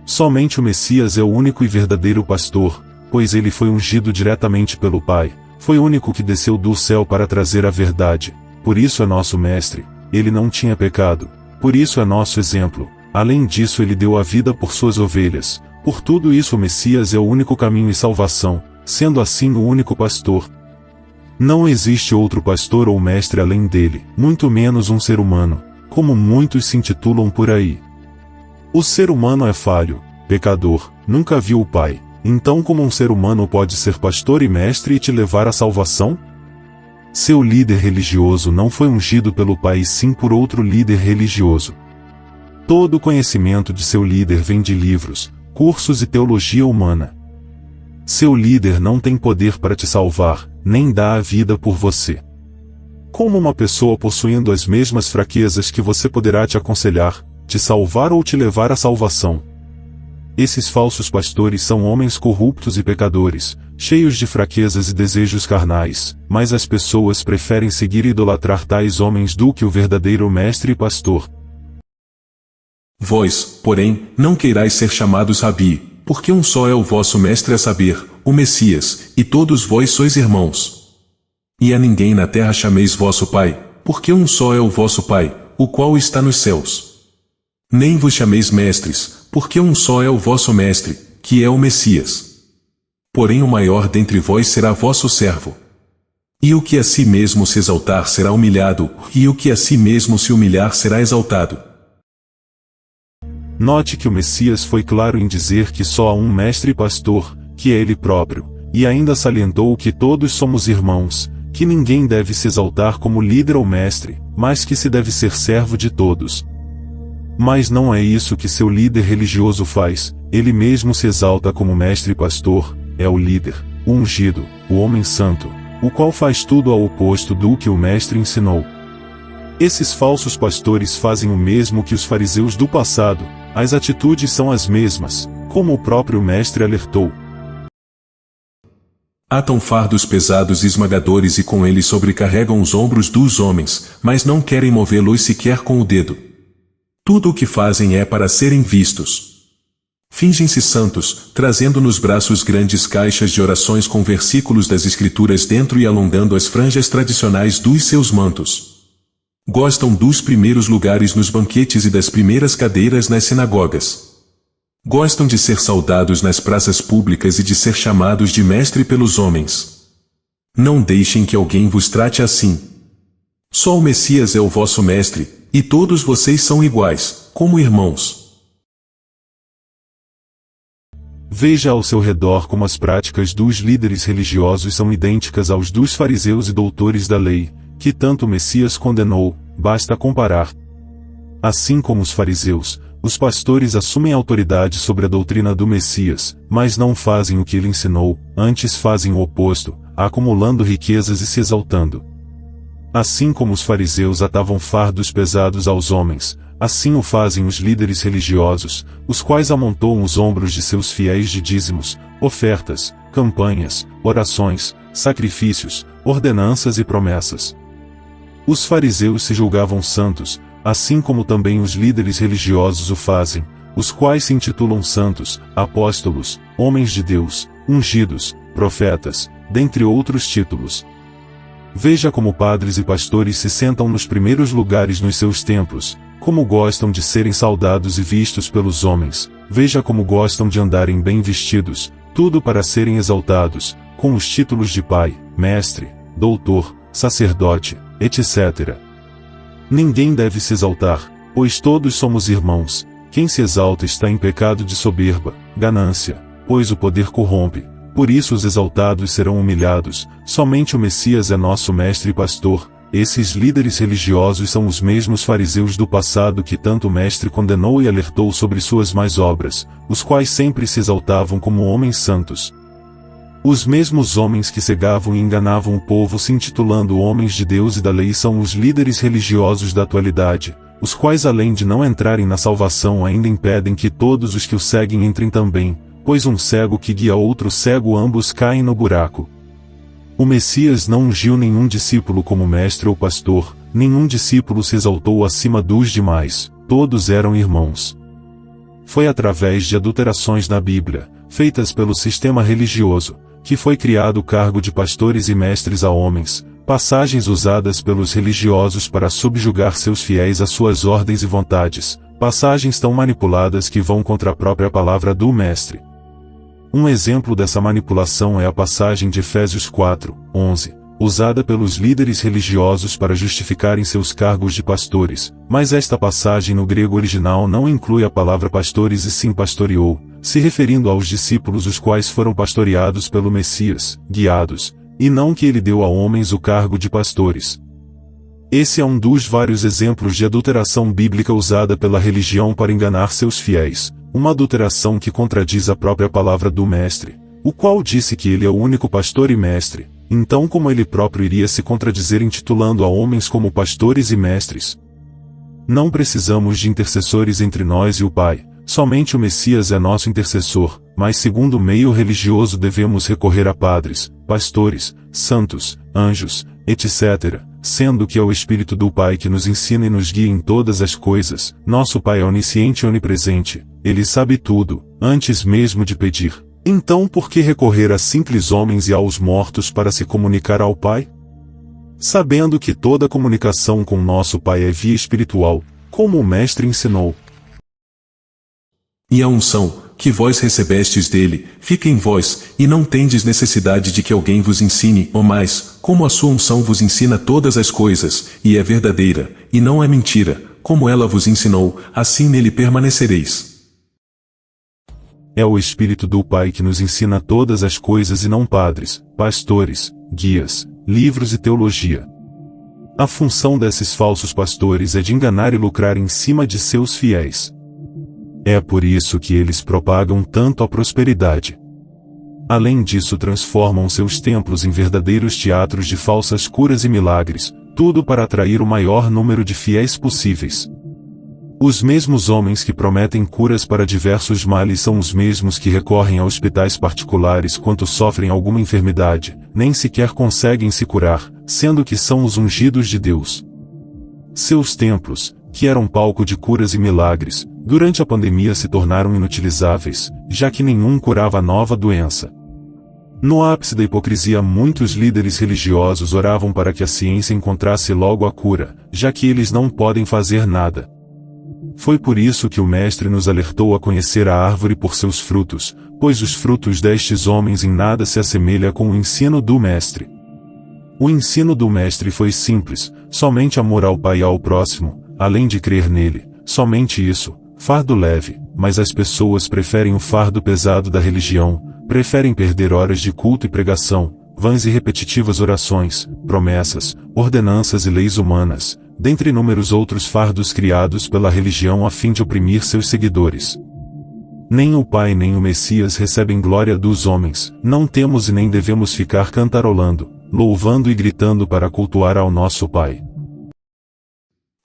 Somente o Messias é o único e verdadeiro pastor, pois ele foi ungido diretamente pelo Pai, foi o único que desceu do céu para trazer a verdade, por isso é nosso mestre, ele não tinha pecado, por isso é nosso exemplo, além disso ele deu a vida por suas ovelhas, por tudo isso o Messias é o único caminho e salvação, sendo assim o único pastor. Não existe outro pastor ou mestre além dele, muito menos um ser humano, como muitos se intitulam por aí. O ser humano é falho, pecador, nunca viu o Pai, então como um ser humano pode ser pastor e mestre e te levar à salvação? Seu líder religioso não foi ungido pelo Pai e sim por outro líder religioso. Todo o conhecimento de seu líder vem de livros, cursos e teologia humana. Seu líder não tem poder para te salvar, nem dá a vida por você. Como uma pessoa possuindo as mesmas fraquezas que você poderá te aconselhar, te salvar ou te levar à salvação? Esses falsos pastores são homens corruptos e pecadores, cheios de fraquezas e desejos carnais, mas as pessoas preferem seguir e idolatrar tais homens do que o verdadeiro mestre e pastor. Vós, porém, não queirais ser chamados Rabi, porque um só é o vosso mestre, a saber, o Messias, e todos vós sois irmãos. E a ninguém na terra chameis vosso Pai, porque um só é o vosso Pai, o qual está nos céus. Nem vos chameis mestres, porque um só é o vosso mestre, que é o Messias. Porém o maior dentre vós será vosso servo. E o que a si mesmo se exaltar será humilhado, e o que a si mesmo se humilhar será exaltado. Note que o Messias foi claro em dizer que só há um mestre e pastor, que é ele próprio, e ainda salientou que todos somos irmãos, que ninguém deve se exaltar como líder ou mestre, mas que se deve ser servo de todos. Mas não é isso que seu líder religioso faz, ele mesmo se exalta como mestre e pastor, é o líder, o ungido, o homem santo, o qual faz tudo ao oposto do que o mestre ensinou. Esses falsos pastores fazem o mesmo que os fariseus do passado, as atitudes são as mesmas, como o próprio mestre alertou. Atam fardos pesados e esmagadores e com eles sobrecarregam os ombros dos homens, mas não querem movê-los sequer com o dedo. Tudo o que fazem é para serem vistos. Fingem-se santos, trazendo nos braços grandes caixas de orações com versículos das Escrituras dentro e alongando as franjas tradicionais dos seus mantos. Gostam dos primeiros lugares nos banquetes e das primeiras cadeiras nas sinagogas. Gostam de ser saudados nas praças públicas e de ser chamados de mestre pelos homens. Não deixem que alguém vos trate assim. Só o Messias é o vosso mestre, e todos vocês são iguais, como irmãos. Veja ao seu redor como as práticas dos líderes religiosos são idênticas aos dos fariseus e doutores da lei, que tanto o Messias condenou, basta comparar. Assim como os fariseus, os pastores assumem autoridade sobre a doutrina do Messias, mas não fazem o que ele ensinou, antes fazem o oposto, acumulando riquezas e se exaltando. Assim como os fariseus atavam fardos pesados aos homens, assim o fazem os líderes religiosos, os quais amontoam os ombros de seus fiéis de dízimos, ofertas, campanhas, orações, sacrifícios, ordenanças e promessas. Os fariseus se julgavam santos, assim como também os líderes religiosos o fazem, os quais se intitulam santos, apóstolos, homens de Deus, ungidos, profetas, dentre outros títulos. Veja como padres e pastores se sentam nos primeiros lugares nos seus templos, como gostam de serem saudados e vistos pelos homens, veja como gostam de andarem bem vestidos, tudo para serem exaltados, com os títulos de pai, mestre, doutor, sacerdote, etc. Ninguém deve se exaltar, pois todos somos irmãos. Quem se exalta está em pecado de soberba, ganância, pois o poder corrompe. Por isso os exaltados serão humilhados. Somente o Messias é nosso mestre e pastor. Esses líderes religiosos são os mesmos fariseus do passado que tanto o mestre condenou e alertou sobre suas más obras, os quais sempre se exaltavam como homens santos. Os mesmos homens que cegavam e enganavam o povo se intitulando homens de Deus e da lei são os líderes religiosos da atualidade, os quais além de não entrarem na salvação ainda impedem que todos os que o seguem entrem também, pois um cego que guia outro cego ambos caem no buraco. O Messias não ungiu nenhum discípulo como mestre ou pastor, nenhum discípulo se exaltou acima dos demais, todos eram irmãos. foi através de adulterações na Bíblia, feitas pelo sistema religioso, que foi criado o cargo de pastores e mestres a homens, passagens usadas pelos religiosos para subjugar seus fiéis às suas ordens e vontades, passagens tão manipuladas que vão contra a própria palavra do mestre. Um exemplo dessa manipulação é a passagem de Efésios 4:11, usada pelos líderes religiosos para justificarem seus cargos de pastores, mas esta passagem no grego original não inclui a palavra pastores e sim pastoreou, se referindo aos discípulos os quais foram pastoreados pelo Messias, guiados, e não que ele deu a homens o cargo de pastores. Esse é um dos vários exemplos de adulteração bíblica usada pela religião para enganar seus fiéis, uma adulteração que contradiz a própria palavra do Mestre, o qual disse que ele é o único pastor e mestre, então como ele próprio iria se contradizer intitulando a homens como pastores e mestres? Não precisamos de intercessores entre nós e o Pai, somente o Messias é nosso intercessor, mas segundo o meio religioso devemos recorrer a padres, pastores, santos, anjos, etc., sendo que é o Espírito do Pai que nos ensina e nos guia em todas as coisas. Nosso Pai é onisciente e onipresente, ele sabe tudo, antes mesmo de pedir. Então por que recorrer a simples homens e aos mortos para se comunicar ao Pai? Sabendo que toda comunicação com nosso Pai é via espiritual, como o Mestre ensinou. E a unção, que vós recebestes dele, fica em vós, e não tendes necessidade de que alguém vos ensine, ou mais, como a sua unção vos ensina todas as coisas, e é verdadeira, e não é mentira, como ela vos ensinou, assim nele permanecereis. É o Espírito do Pai que nos ensina todas as coisas e não padres, pastores, guias, livros e teologia. A função desses falsos pastores é de enganar e lucrar em cima de seus fiéis. É por isso que eles propagam tanto a prosperidade. Além disso, transformam seus templos em verdadeiros teatros de falsas curas e milagres, tudo para atrair o maior número de fiéis possíveis. Os mesmos homens que prometem curas para diversos males são os mesmos que recorrem a hospitais particulares quando sofrem alguma enfermidade, nem sequer conseguem se curar, sendo que são os ungidos de Deus. Seus templos, que eram palco de curas e milagres, durante a pandemia se tornaram inutilizáveis, já que nenhum curava a nova doença. No ápice da hipocrisia, muitos líderes religiosos oravam para que a ciência encontrasse logo a cura, já que eles não podem fazer nada. Foi por isso que o Mestre nos alertou a conhecer a árvore por seus frutos, pois os frutos destes homens em nada se assemelha com o ensino do Mestre. O ensino do Mestre foi simples, somente amor ao Pai e ao próximo, além de crer nele, somente isso, fardo leve, mas as pessoas preferem o fardo pesado da religião, preferem perder horas de culto e pregação, vãs e repetitivas orações, promessas, ordenanças e leis humanas, dentre inúmeros outros fardos criados pela religião a fim de oprimir seus seguidores. Nem o Pai nem o Messias recebem glória dos homens, não temos e nem devemos ficar cantarolando, louvando e gritando para cultuar ao nosso Pai.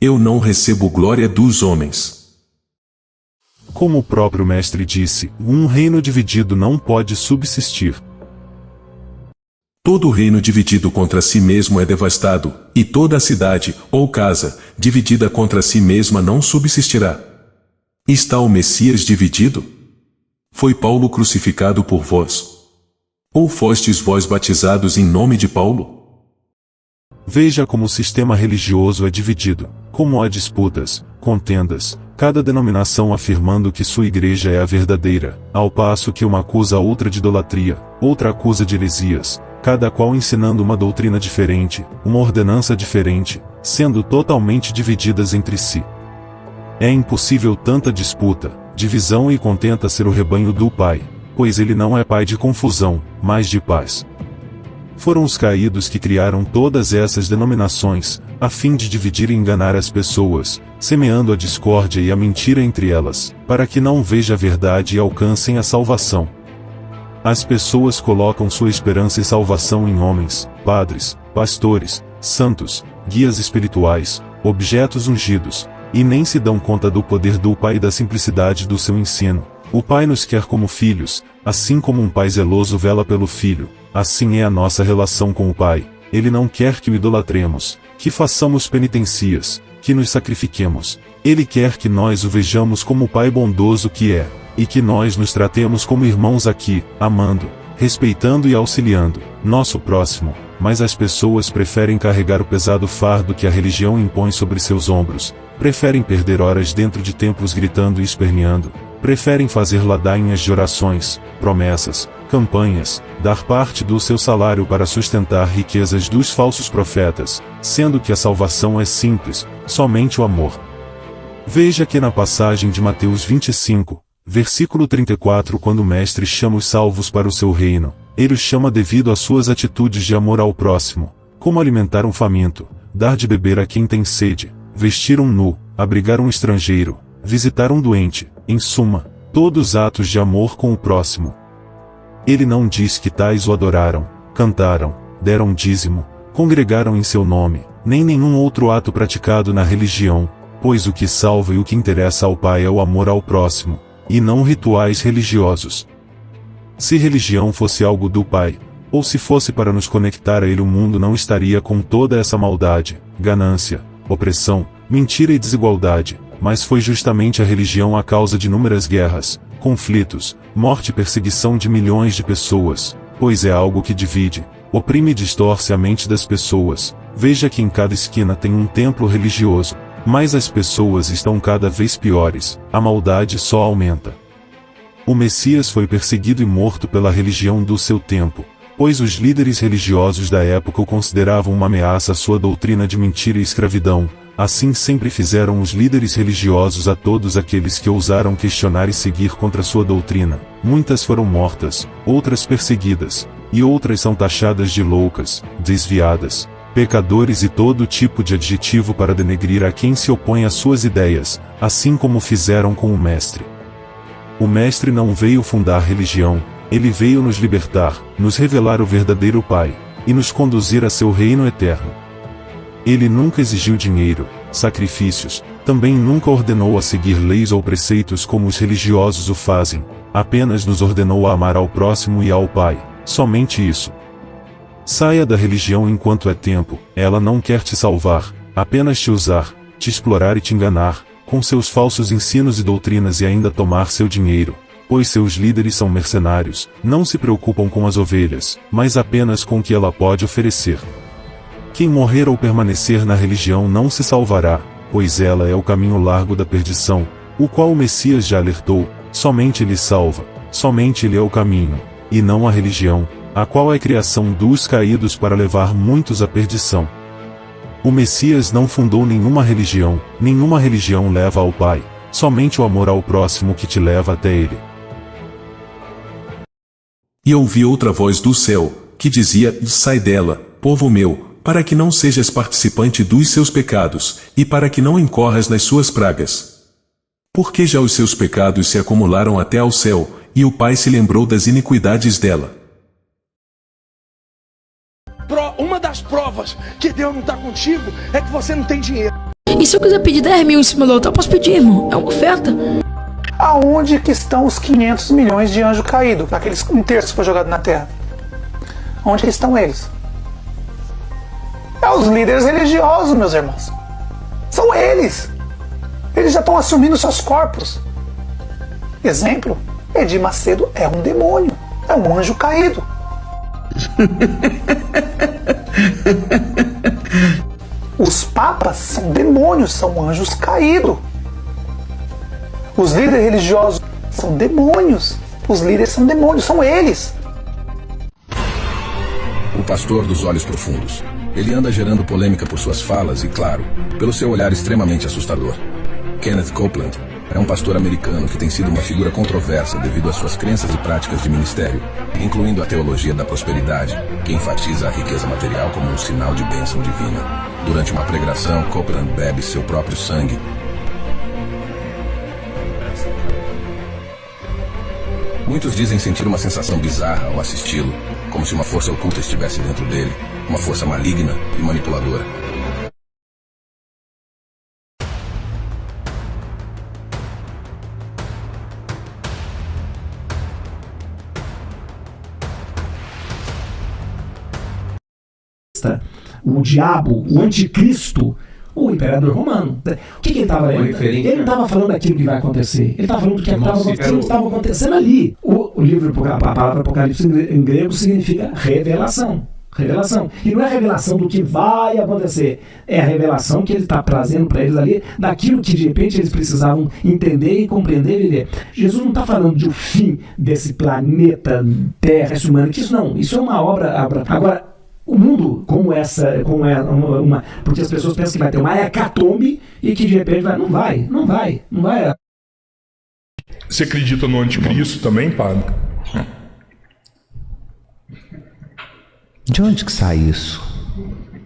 Eu não recebo glória dos homens. Como o próprio Mestre disse, um reino dividido não pode subsistir. Todo reino dividido contra si mesmo é devastado, e toda a cidade, ou casa, dividida contra si mesma não subsistirá. Está o Messias dividido? Foi Paulo crucificado por vós? Ou fostes vós batizados em nome de Paulo? Veja como o sistema religioso é dividido, como há disputas, contendas, cada denominação afirmando que sua igreja é a verdadeira, ao passo que uma acusa a outra de idolatria, outra acusa de heresias, cada qual ensinando uma doutrina diferente, uma ordenança diferente, sendo totalmente divididas entre si. É impossível tanta disputa, divisão e contenta ser o rebanho do Pai, pois ele não é Pai de confusão, mas de paz. Foram os caídos que criaram todas essas denominações, a fim de dividir e enganar as pessoas, semeando a discórdia e a mentira entre elas, para que não vejam a verdade e alcancem a salvação. As pessoas colocam sua esperança e salvação em homens, padres, pastores, santos, guias espirituais, objetos ungidos, e nem se dão conta do poder do Pai e da simplicidade do seu ensino. O Pai nos quer como filhos, assim como um pai zeloso vela pelo filho, assim é a nossa relação com o Pai. Ele não quer que o idolatremos, que façamos penitencias, que nos sacrifiquemos. Ele quer que nós o vejamos como o Pai bondoso que é, e que nós nos tratemos como irmãos aqui, amando, respeitando e auxiliando nosso próximo, mas as pessoas preferem carregar o pesado fardo que a religião impõe sobre seus ombros, preferem perder horas dentro de templos gritando e esperneando, preferem fazer ladainhas de orações, promessas, campanhas, dar parte do seu salário para sustentar riquezas dos falsos profetas, sendo que a salvação é simples, somente o amor. Veja que na passagem de Mateus 25, versículo 34, quando o Mestre chama os salvos para o seu reino, ele os chama devido às suas atitudes de amor ao próximo, como alimentar um faminto, dar de beber a quem tem sede, vestir um nu, abrigar um estrangeiro, visitar um doente, em suma, todos atos de amor com o próximo. Ele não diz que tais o adoraram, cantaram, deram dízimo, congregaram em seu nome, nem nenhum outro ato praticado na religião, pois o que salva e o que interessa ao Pai é o amor ao próximo, e não rituais religiosos. Se religião fosse algo do Pai, ou se fosse para nos conectar a Ele, o mundo não estaria com toda essa maldade, ganância, opressão, mentira e desigualdade, mas foi justamente a religião a causa de inúmeras guerras, conflitos, morte e perseguição de milhões de pessoas, pois é algo que divide, oprime e distorce a mente das pessoas. Veja que em cada esquina tem um templo religioso, mas as pessoas estão cada vez piores, a maldade só aumenta. O Messias foi perseguido e morto pela religião do seu tempo, pois os líderes religiosos da época o consideravam uma ameaça à sua doutrina de mentira e escravidão. Assim sempre fizeram os líderes religiosos a todos aqueles que ousaram questionar e seguir contra sua doutrina. Muitas foram mortas, outras perseguidas, e outras são taxadas de loucas, desviadas, pecadores e todo tipo de adjetivo para denegrir a quem se opõe às suas ideias, assim como fizeram com o Mestre. O Mestre não veio fundar religião, ele veio nos libertar, nos revelar o verdadeiro Pai, e nos conduzir a seu reino eterno. Ele nunca exigiu dinheiro, sacrifícios, também nunca ordenou a seguir leis ou preceitos como os religiosos o fazem, apenas nos ordenou a amar ao próximo e ao Pai, somente isso. Saia da religião enquanto é tempo, ela não quer te salvar, apenas te usar, te explorar e te enganar, com seus falsos ensinos e doutrinas e ainda tomar seu dinheiro, pois seus líderes são mercenários, não se preocupam com as ovelhas, mas apenas com o que ela pode oferecer. Quem morrer ou permanecer na religião não se salvará, pois ela é o caminho largo da perdição, o qual o Messias já alertou, somente Ele salva, somente Ele é o caminho, e não a religião, a qual é criação dos caídos para levar muitos à perdição. O Messias não fundou nenhuma religião leva ao Pai, somente o amor ao próximo que te leva até Ele. E ouvi outra voz do céu, que dizia: sai dela, povo meu, para que não sejas participante dos seus pecados, e para que não incorras nas suas pragas. Porque já os seus pecados se acumularam até ao céu, e o Pai se lembrou das iniquidades dela. Uma das provas que Deus não está contigo é que você não tem dinheiro. E se eu quiser pedir 10 mil em cima do altar, eu posso pedir, irmão? É uma oferta. Aonde que estão os 500 milhões de anjos caídos? Aqueles um terço que foi jogado na terra. Onde que estão eles? É os líderes religiosos, meus irmãos. São eles. Eles já estão assumindo seus corpos. Exemplo, Edir Macedo é um demônio. É um anjo caído. Os papas são demônios, são anjos caídos. Os líderes religiosos são demônios. Os líderes são demônios, são eles. O pastor dos olhos profundos. Ele anda gerando polêmica por suas falas e, claro, pelo seu olhar extremamente assustador. Kenneth Copeland é um pastor americano que tem sido uma figura controversa devido às suas crenças e práticas de ministério, incluindo a teologia da prosperidade, que enfatiza a riqueza material como um sinal de bênção divina. Durante uma pregação, Copeland bebe seu próprio sangue. Muitos dizem sentir uma sensação bizarra ao assisti-lo, como se uma força oculta estivesse dentro dele, uma força maligna e manipuladora. o diabo, o anticristo, o imperador romano. O que ele estava lendo? Ele não estava falando daquilo que vai acontecer. Ele estava falando do que estava acontecendo ali. O livro, a palavra Apocalipse em grego significa revelação. Revelação. E não é a revelação do que vai acontecer, é a revelação que ele está trazendo para eles ali, daquilo que de repente eles precisavam entender e compreender e viver. Jesus não está falando de um fim desse planeta Terra, esse humano, isso não, isso é uma obra. Agora, o mundo como uma. Porque as pessoas pensam que vai ter uma hecatombe e que de repente vai. Não vai. Você acredita no anticristo também, padre? De onde que sai isso?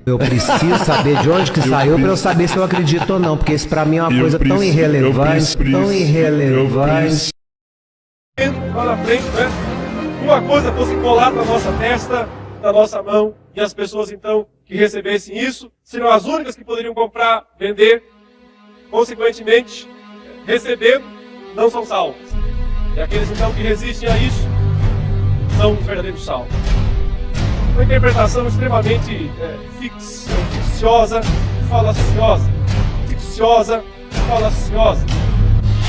Eu preciso saber de onde que saiu para eu saber se eu acredito ou não, porque isso para mim é uma coisa tão irrelevante, tão irrelevante. Lá na frente, né? Uma coisa fosse colada na nossa testa, na nossa mão, e as pessoas então que recebessem isso seriam as únicas que poderiam comprar, vender, consequentemente, recebendo, não são salvos. E aqueles então que resistem a isso são os verdadeiros salvos. Uma interpretação extremamente ficciosa, falaciosa.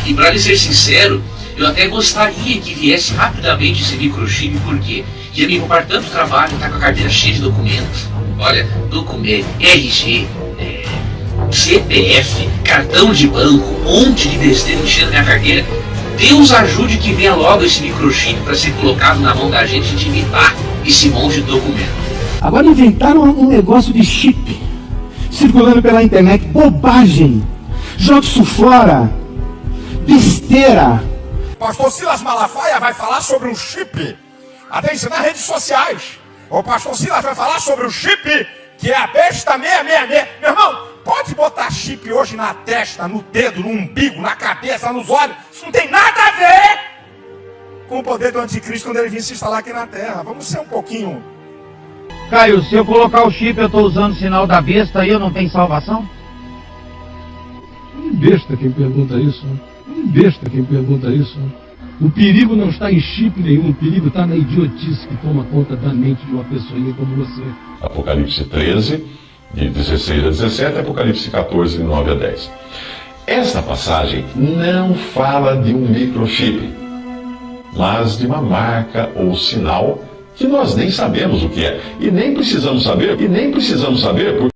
E para lhe ser sincero, eu até gostaria que viesse rapidamente esse microchip, porque ia me poupar tanto trabalho, tá com a carteira cheia de documentos. Olha, documento, RG, CPF, cartão de banco, um monte de besteira enchendo minha carteira. Deus ajude que venha logo esse microchip para ser colocado na mão da gente de imitar esse monte de documento. Agora inventaram um negócio de chip circulando pela internet, bobagem. Joga isso fora, besteira. Pastor Silas Malafaia vai falar sobre um chip. Atenção nas redes sociais. O pastor Silas vai falar sobre o chip que é a besta 666. Meu irmão, pode botar chip hoje na testa, no dedo, no umbigo, na cabeça, nos olhos. Isso não tem nada a ver com o poder do anticristo quando ele vir se instalar aqui na Terra. Vamos ser um pouquinho... Caio, se eu colocar o chip, eu estou usando o sinal da besta e eu não tenho salvação? Besta quem pergunta isso. Besta quem pergunta isso. O perigo não está em chip nenhum, o perigo está na idiotice que toma conta da mente de uma pessoinha como você. Apocalipse 13, de 16 a 17, Apocalipse 14, de 9 a 10. Esta passagem não fala de um microchip, mas de uma marca ou sinal que nós nem sabemos o que é. E nem precisamos saber, porque...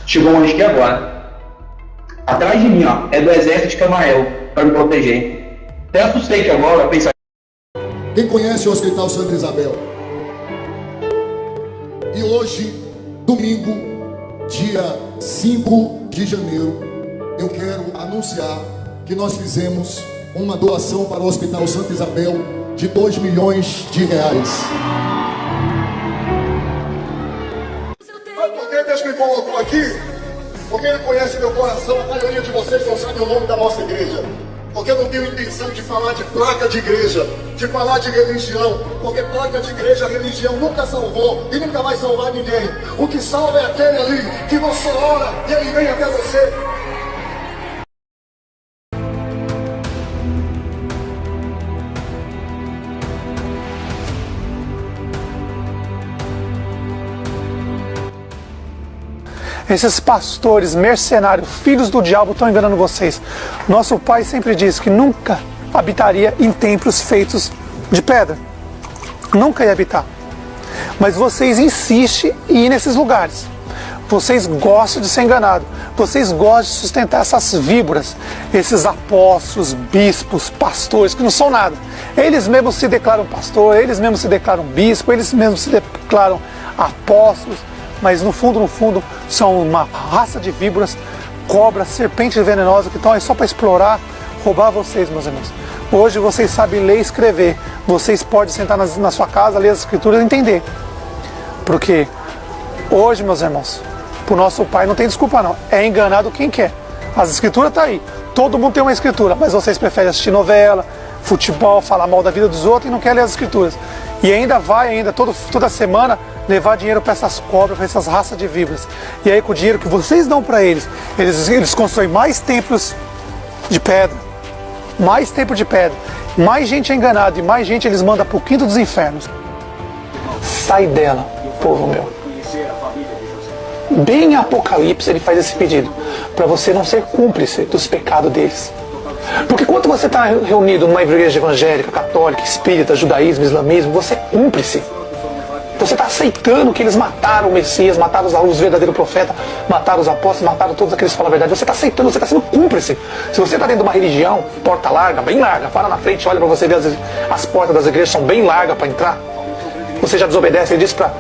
Chegou um anjo aqui agora. Atrás de mim, ó, é do exército de Camael, para me proteger. Até assustei que agora eu pensei. Quem conhece o Hospital Santa Isabel? E hoje, domingo, dia 5 de janeiro, eu quero anunciar que nós fizemos uma doação para o Hospital Santa Isabel de 2 milhões de reais. Por que Deus me colocou aqui? Porque Ele conhece meu coração. A maioria de vocês não sabe o nome da nossa igreja. Porque eu não tenho intenção de falar de placa de igreja, de falar de religião. Porque placa de igreja, religião nunca salvou e nunca vai salvar ninguém. O que salva é aquele ali que você ora e ele vem até você. Esses pastores mercenários, filhos do diabo, estão enganando vocês. Nosso pai sempre disse que nunca habitaria em templos feitos de pedra. Nunca ia habitar. Mas vocês insistem em ir nesses lugares. Vocês gostam de ser enganados. Vocês gostam de sustentar essas víboras, esses apóstolos, bispos, pastores, que não são nada. Eles mesmos se declaram pastor, eles mesmos se declaram bispo, eles mesmos se declaram apóstolos. Mas no fundo, são uma raça de víboras, cobras, serpentes venenosas que estão aí só para explorar, roubar vocês, meus irmãos. Hoje vocês sabem ler e escrever. Vocês podem sentar na sua casa, ler as escrituras e entender. Porque hoje, meus irmãos, para o nosso pai não tem desculpa não. É enganado quem quer. As escrituras estão aí. Todo mundo tem uma escritura, mas vocês preferem assistir novela, futebol, falar mal da vida dos outros e não querem ler as escrituras. E ainda toda semana, levar dinheiro para essas cobras, para essas raças de víboras. E aí com o dinheiro que vocês dão para eles, eles constroem mais templos de pedra, mais templo de pedra, mais gente é enganada e mais gente eles mandam para o quinto dos infernos. Sai dela, povo meu. Bem em Apocalipse ele faz esse pedido, para você não ser cúmplice dos pecados deles. Porque quando você está reunido numa igreja evangélica, católica, espírita, judaísmo, islamismo, você é cúmplice. Você está aceitando que eles mataram o Messias, mataram os verdadeiros profetas, mataram os apóstolos, mataram todos aqueles que falam a verdade. Você está aceitando, você está sendo cúmplice. Se você está dentro de uma religião, porta larga, bem larga, para na frente, olha para você ver, as portas das igrejas são bem largas para entrar. Você já desobedece, ele diz para,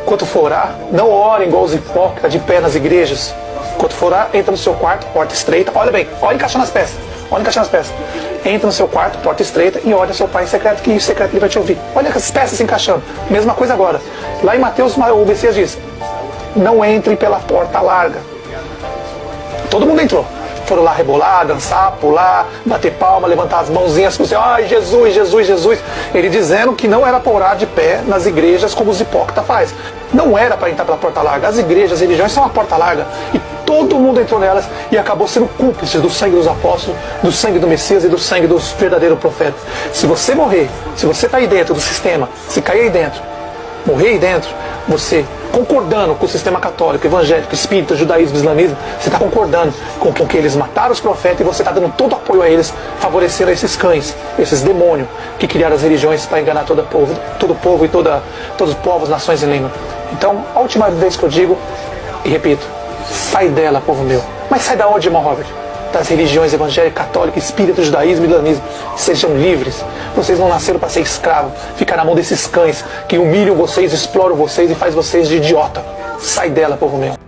quando for orar, não orem igual os hipócritas de pé nas igrejas. Quando for orar, entra no seu quarto, porta estreita, olha bem, olha encaixando as peças. Olha encaixando as peças. Entra no seu quarto, porta estreita, e olha seu pai em secreto, que em secreto ele vai te ouvir. Olha as peças se encaixando. Mesma coisa agora. Lá em Mateus, o Messias diz, não entre pela porta larga. Todo mundo entrou. Foram lá rebolar, dançar, pular, bater palma, levantar as mãozinhas, assim, ai, Jesus, Jesus, Jesus. Ele dizendo que não era para orar de pé nas igrejas como os hipócritas fazem. Não era para entrar pela porta larga. As igrejas, as religiões são uma porta larga. E todo mundo entrou nelas e acabou sendo cúmplice do sangue dos apóstolos, do sangue do Messias e do sangue dos verdadeiros profetas. Se você morrer, se você está aí dentro do sistema, se cair aí dentro, morrer aí dentro, você concordando com o sistema católico, evangélico, espírita, judaísmo, islamismo, você está concordando com que eles mataram os profetas e você está dando todo apoio a eles, favorecendo esses cães, esses demônios que criaram as religiões para enganar todo o povo e todos os povos, nações e línguas. Então, a última vez que eu digo, e repito, sai dela, povo meu. Mas sai da onde, irmão Robert? Das religiões evangélicas, católicas, espírita, judaísmo e islamismo. Sejam livres. Vocês não nasceram para ser escravos, ficar na mão desses cães que humilham vocês, exploram vocês e faz vocês de idiota. Sai dela, povo meu.